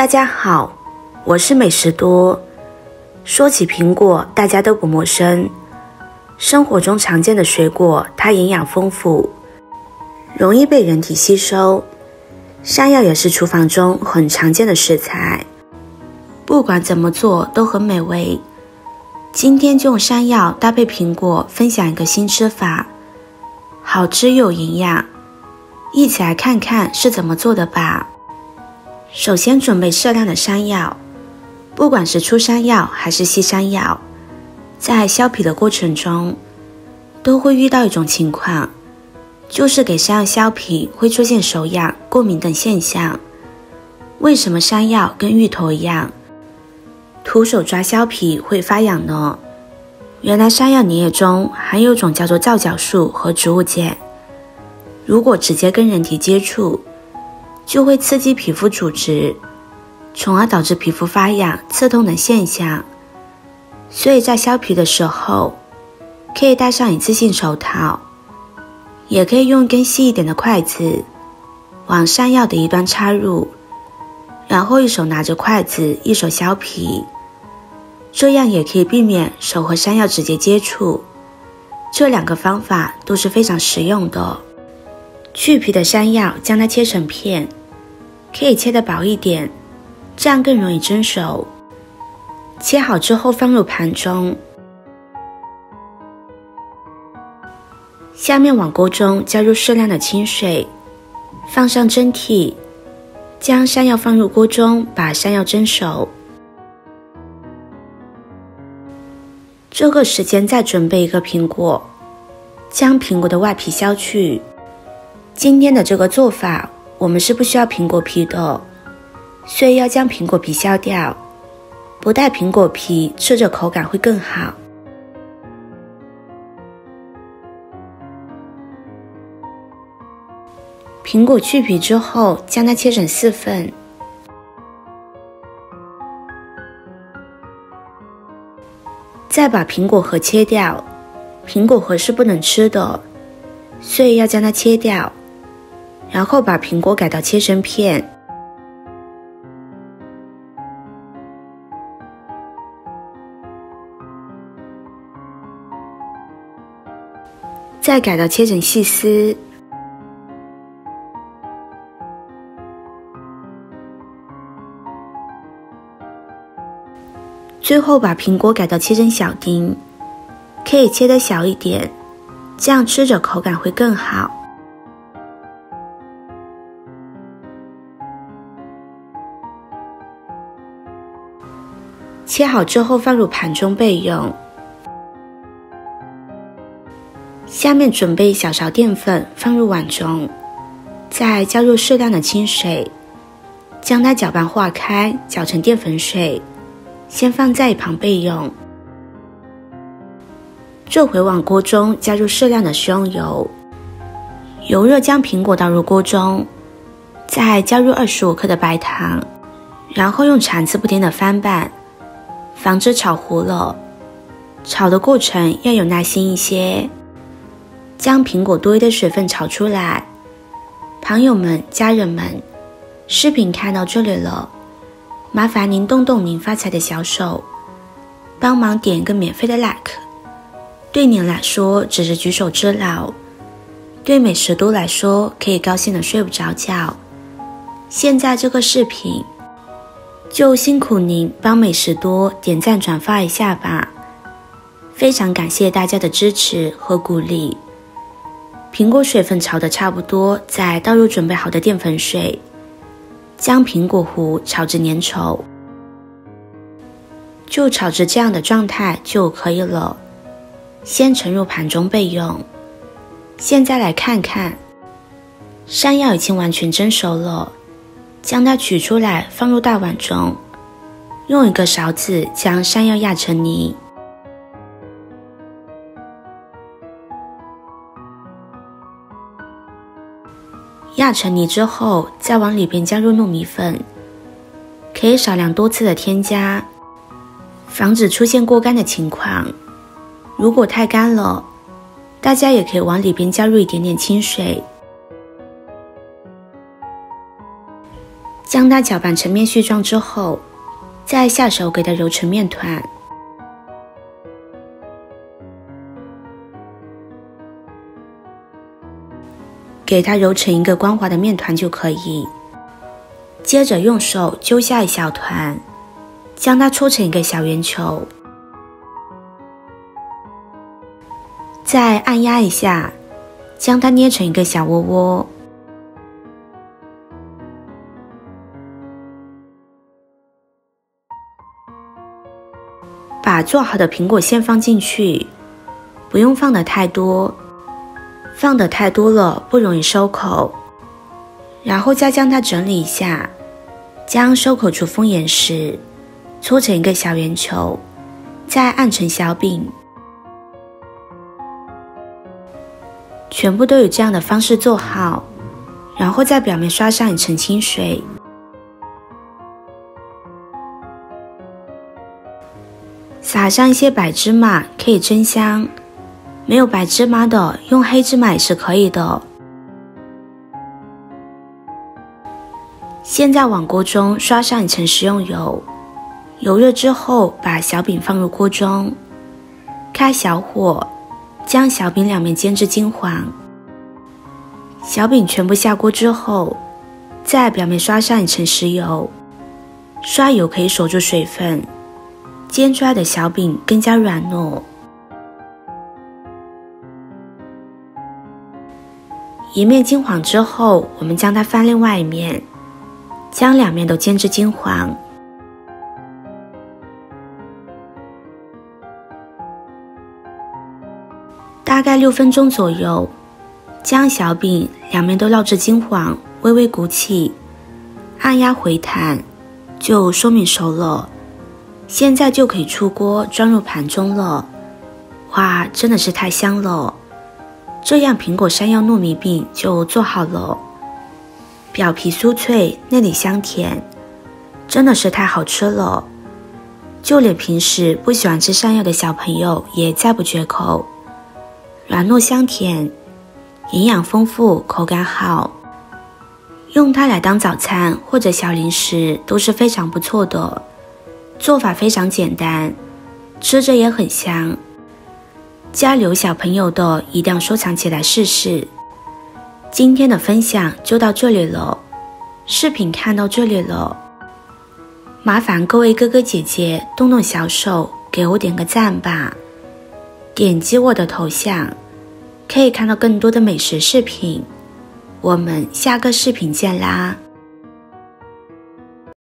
大家好，我是美食多。说起苹果，大家都不陌生。生活中常见的水果，它营养丰富，容易被人体吸收。山药也是厨房中很常见的食材，不管怎么做都很美味。今天就用山药搭配苹果分享一个新吃法，好吃又有营养，一起来看看是怎么做的吧。首先准备适量的山药，不管是粗山药还是细山药，在削皮的过程中都会遇到一种情况，就是给山药削皮会出现手痒、过敏等现象。为什么山药跟芋头一样，徒手抓削皮会发痒呢？原来山药粘液中含有一种叫做皂角素和植物碱，如果直接跟人体接触，就会刺激皮肤组织，从而导致皮肤发痒、刺痛等现象。所以在削皮的时候，可以戴上一次性手套，也可以用一根细一点的筷子往山药的一端插入，然后一手拿着筷子，一手削皮，这样也可以避免手和山药直接接触。这两个方法都是非常实用的。去皮的山药将它切成片，可以切得薄一点，这样更容易蒸熟。切好之后放入盘中，下面往锅中加入适量的清水，放上蒸屉，将山药放入锅中，把山药蒸熟。这个时间再准备一个苹果，将苹果的外皮削去。今天的这个做法，我们是不需要苹果皮的，所以要将苹果皮削掉，不带苹果皮吃着口感会更好。苹果去皮之后，将它切成4份，再把苹果核切掉。苹果核是不能吃的，所以要将它切掉，然后把苹果改刀切成片，再改刀切成细丝。最后把苹果改刀切成小丁，可以切得小一点，这样吃着口感会更好。切好之后放入盘中备用。下面准备1小勺淀粉放入碗中，再加入适量的清水，将它搅拌化开，搅成淀粉水，先放在一旁备用。这回往锅中加入适量的食用油，油热将苹果倒入锅中，再加入25克的白糖，然后用铲子不停地翻拌，防止炒糊了。炒的过程要有耐心一些，将苹果多余的水分炒出来。朋友们、家人们，视频看到这里了，麻烦您动动您发财的小手，帮忙点一个免费的 like， 对您来说只是举手之劳，对美食多来说可以高兴的睡不着觉。现在这个视频就辛苦您帮美食多点赞转发一下吧，非常感谢大家的支持和鼓励。苹果水分炒得差不多，再倒入准备好的淀粉水，将苹果核炒至粘稠，就炒至这样的状态就可以了，先盛入盘中备用。现在来看看，山药已经完全蒸熟了，将它取出来放入大碗中，用一个勺子将山药压成泥。压成泥之后，再往里边加入糯米粉，可以少量多次的添加，防止出现过干的情况。如果太干了，大家也可以往里边加入一点点清水，将它搅拌成面絮状之后，再下手给它揉成面团。给它揉成一个光滑的面团就可以。接着用手揪下一小团，将它搓成一个小圆球，再按压一下，将它捏成一个小窝窝。把做好的苹果馅放进去，不用放得太多，放得太多了不容易收口。然后再将它整理一下，将收口处封严实，搓成一个小圆球，再按成小饼。全部都有这样的方式做好，然后在表面刷上一层清水。撒上一些白芝麻可以增香，没有白芝麻的用黑芝麻也是可以的。现在往锅中刷上一层食用油，油热之后把小饼放入锅中，开小火，将小饼两面煎至金黄。小饼全部下锅之后，在表面刷上一层食油，刷油可以锁住水分，煎出来的小饼更加软糯。一面金黄之后，我们将它翻另外一面，将两面都煎至金黄。大概6分钟左右，将小饼两面都烙至金黄，微微鼓起，按压回弹，就说明熟了。现在就可以出锅装入盘中了。哇，真的是太香了！这样苹果山药糯米饼就做好了，表皮酥脆，内里香甜，真的是太好吃了。就连平时不喜欢吃山药的小朋友也赞不绝口。软糯香甜，营养丰富，口感好，用它来当早餐或者小零食都是非常不错的。做法非常简单，吃着也很香。家里有小朋友的一定要收藏起来试试。今天的分享就到这里了，视频看到这里了，麻烦各位哥哥姐姐动动小手给我点个赞吧。点击我的头像，可以看到更多的美食视频。我们下个视频见啦！